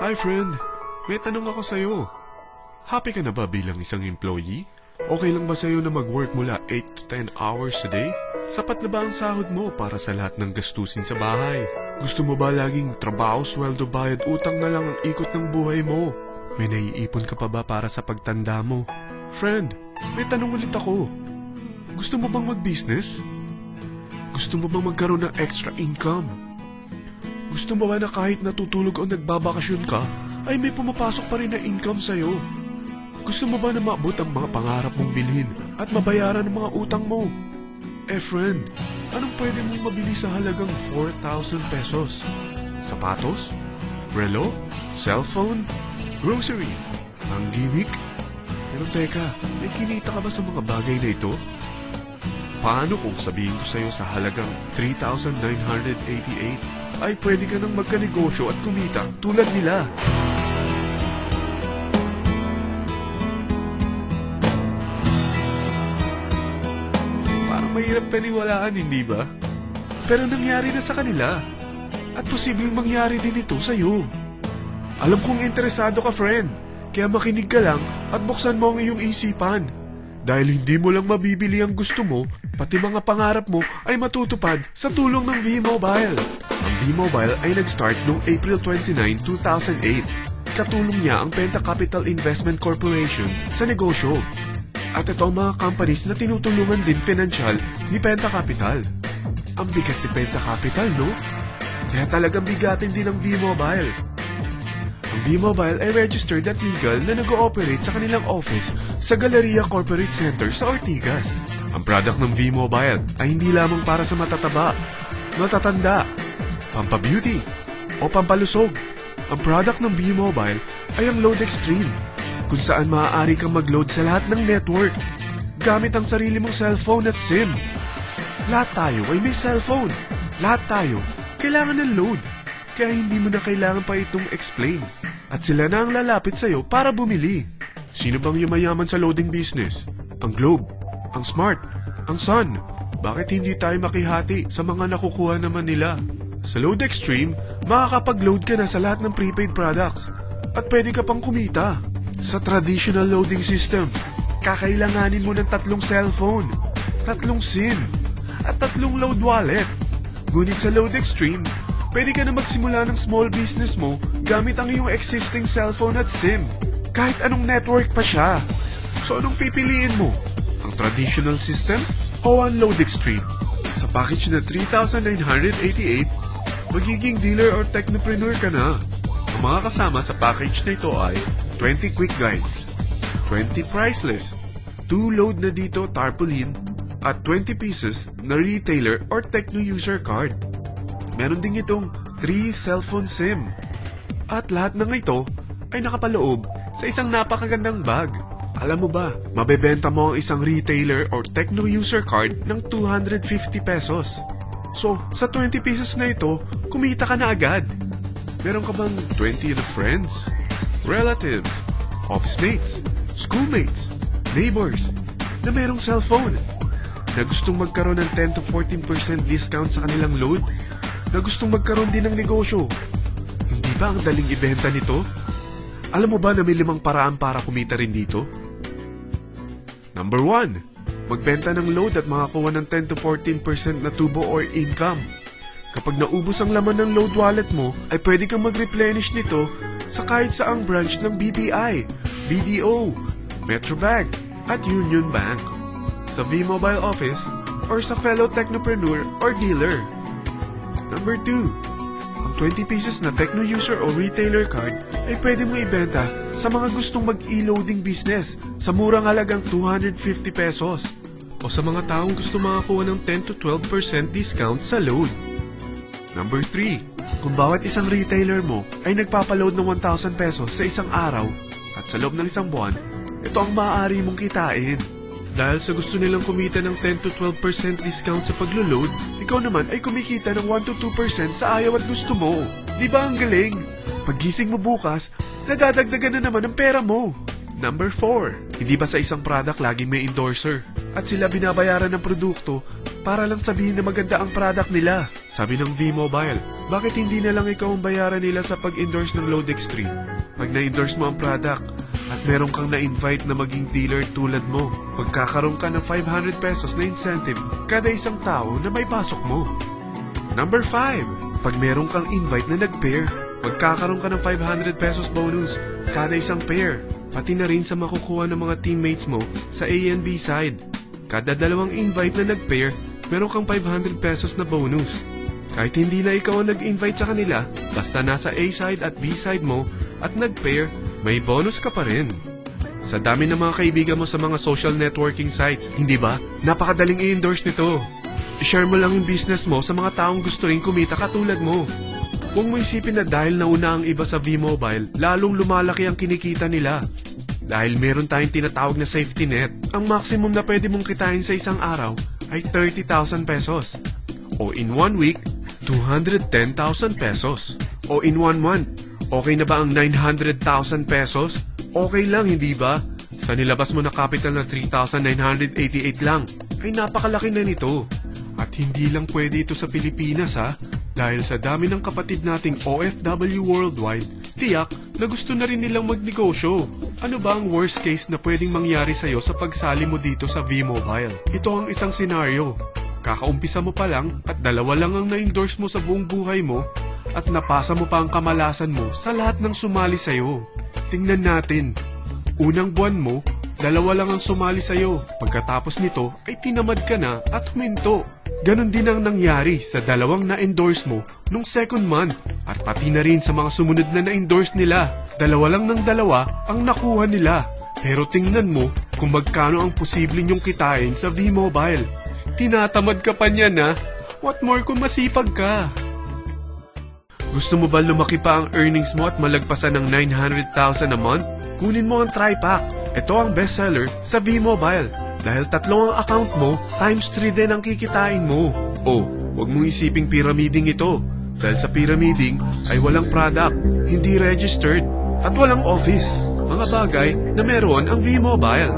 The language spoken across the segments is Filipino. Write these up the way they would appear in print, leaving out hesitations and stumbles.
Hi friend, may tanong ako sa'yo. Happy ka na ba bilang isang employee? Okay lang ba sa'yo na mag-work mula 8 to 10 hours a day? Sapat na ba ang sahod mo para sa lahat ng gastusin sa bahay? Gusto mo ba laging trabaho, sweldo, bayad, utang na lang ang ikot ng buhay mo? May naiipon ka pa ba para sa pagtanda mo? Friend, may tanong ulit ako. Gusto mo bang mag-business? Gusto mo bang magkaroon ng extra income? Gusto mo ba na kahit natutulog o nagbabakasyon ka, ay may pumapasok pa rin na income sa'yo? Gusto mo ba na maabot ang mga pangarap mong bilhin at mabayaran ang mga utang mo? Friend, anong pwede mong mabili sa halagang 4,000 pesos? Sapatos? Relo? Cellphone? Grocery? Pang-gimmick? Pero teka, may kinita ka ba sa mga bagay na ito? Paano kung sabihin ko sa'yo sa halagang 3,988 ay pwede ka nang magkanegosyo at kumita tulad nila? Parang mahirap paniwalaan, hindi ba? Pero nangyari na sa kanila. At posibleng mangyari din ito sa'yo. Alam kong interesado ka, friend. Kaya makinig ka lang at buksan mo ang iyong isipan. Dahil hindi mo lang mabibili ang gusto mo, pati mga pangarap mo ay matutupad sa tulong ng V-Mobile. Ang V-Mobile ay nag-start noong April 29, 2008. Katulong niya ang Penta Capital Investment Corporation sa negosyo. At ito ang mga companies na tinutulungan din pinansyal ni Penta Capital. Ang bigat ni Penta Capital, no? Kaya talagang bigatin din ang V-Mobile. Ang V-Mobile ay registered at legal na nag-ooperate sa kanilang office sa Galleria Corporate Center sa Ortigas. Ang product ng V-Mobile ay hindi lamang para sa matataba, matatanda, pampabeauty, o pampalusog. Ang product ng V-Mobile ay ang Load Extreme, kung saan maaari kang mag-load sa lahat ng network gamit ang sarili mong cellphone at SIM. Lahat tayo ay may cellphone. Lahat tayo kailangan ng load. Kaya hindi mo na kailangan pa itong explain. At sila na ang lalapit sa'yo para bumili. Sino bang yumayaman sa loading business? Ang Globe, ang Smart, ang Sun. Bakit hindi tayo makihati sa mga nakukuha naman nila? Sa Load Extreme, makakapag-load ka na sa lahat ng prepaid products. At pwede ka pang kumita. Sa traditional loading system, kakailanganin mo ng 3 cellphone, 3 SIM, at 3 load wallet. Ngunit sa Load Extreme, pwede ka na magsimula ng small business mo gamit ang iyong existing cellphone at SIM. Kahit anong network pa siya. So anong pipiliin mo? Ang traditional system o ang Load Extreme? Sa package na 3,988, magiging dealer or technopreneur ka na. Ang mga kasama sa package na ito ay 20 quick guides, 20 price list, 2 load na dito tarpaulin, at 20 pieces na retailer or techno user card. Meron din itong 3 cellphone SIM. At lahat ng ito ay nakapaloob sa isang napakagandang bag. Alam mo ba, mabebenta mo ang isang retailer or techno user card ng 250 pesos. So, sa 20 pieces na ito, kumita ka na agad. Meron ka bang 20 na friends, relatives, office mates, schoolmates, neighbors na merong cellphone? Na gustong magkaroon ng 10 to 14% discount sa kanilang load? Na gustong magkaroon din ng negosyo? Hindi ba ang daling ibenta nito? Alam mo ba na may 5 paraan para kumita rin dito? Number 1, magbenta ng load at makakuha ng 10 to 14% na tubo or income. Kapag naubos ang laman ng load wallet mo, ay pwede kang mag-replenish nito sa kahit saang branch ng BPI, BDO, Metrobank, at Union Bank, sa V-Mobile office, or sa fellow technopreneur or dealer. Number 2, ang 20 pieces na techno user o retailer card ay pwede mo ibenta sa mga gustong mag-e-loading business sa murang halagang 250 pesos o sa mga taong gusto makakuha ng 10 to 12% discount sa load. Number 3, kung bawat isang retailer mo ay nagpapaload ng 1,000 pesos sa isang araw at sa loob ng isang buwan, ito ang maaari mong kitain. Dahil sa gusto nilang kumita ng 10 to 12% discount sa paglo-load, ikaw naman ay kumikita ng 1 to 2% sa ayaw at gusto mo. Di ba ang galing? Paggising mo bukas, nadadagdagan na naman ang pera mo. Number 4, hindi ba sa isang product laging may endorser? At sila binabayaran ng produkto para lang sabihin na maganda ang product nila. Sabi ng V-Mobile, Bakit hindi na lang ikaw ang bayaran nila sa pag-endorse ng Load Extreme? Pag na-endorse mo ang product at meron kang na-invite na maging dealer tulad mo, magkakaroon ka ng 500 pesos na incentive kada isang tao na may pasok mo. Number 5. Pag meron kang invite na nag-pair, magkakaroon ka ng 500 pesos bonus kada isang pair, pati na rin sa makukuha ng mga teammates mo sa A and B side. Kada dalawang invite na nag-pair, meron kang 500 pesos na bonus. Kahit hindi na ikaw ang nag-invite sa kanila, basta nasa A side at B side mo at nag-pair, may bonus ka pa rin. Sa dami ng mga kaibigan mo sa mga social networking sites, hindi ba? Napakadaling i-endorse nito. I-share mo lang yung business mo sa mga taong gusto rin kumita katulad mo. Huwag mo isipin na dahil nauna ang iba sa V-Mobile, lalong lumalaki ang kinikita nila. Dahil meron tayong tinatawag na safety net, ang maximum na pwede mong kitain sa isang araw ay 30,000 pesos. O in 1 week, 210,000 pesos. O in 1 month, okay na ba ang 900,000 pesos? Okay lang, hindi ba? Sa nilabas mo na capital na 3,988 lang, ay napakalaki na nito. At hindi lang pwede ito sa Pilipinas ha, dahil sa dami ng kapatid nating OFW worldwide, tiyak na gusto na rin nilang magnegosyo. Ano ba ang worst case na pwedeng mangyari sa'yo sa pagsali mo dito sa V-Mobile? Ito ang isang senaryo. Kakaumpisa mo pa lang at 2 lang ang na-endorse mo sa buong buhay mo at napasa mo pa ang kamalasan mo sa lahat ng sumali sa'yo. Tingnan natin. Unang buwan mo, 2 lang ang sumali sa'yo. Pagkatapos nito ay tinamad ka na at huminto. Ganon din ang nangyari sa 2 na-endorse mo nung second month at pati na rin sa mga sumunod na na-endorse nila. 2 lang ng 2 ang nakuha nila. Pero tingnan mo kung magkano ang posible nyong kitain sa V-Mobile. Tinatamad ka pa niyan ha? What more kung masipag ka? Gusto mo ba lumaki pa ang earnings mo at malagpasan ng 900,000 a month? Kunin mo ang TriPack. Ito ang bestseller sa V-Mobile. Dahil 3 ang account mo, times 3 din ang kikitain mo. Oh, huwag mong isiping pyramiding ito. Dahil sa pyramiding ay walang product, hindi registered, at walang office. Mga bagay na meron ang V-Mobile.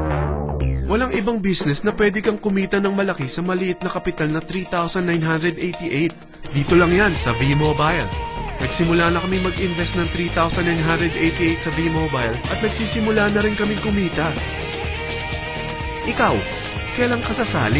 Walang ibang business na pwede kang kumita ng malaki sa maliit na kapital na 3,988. Dito lang yan sa V-Mobile. Nagsimula na kami mag-invest ng 3,988 sa V-Mobile at nagsisimula na rin kami kumita. Ikaw, kailan ka sasali?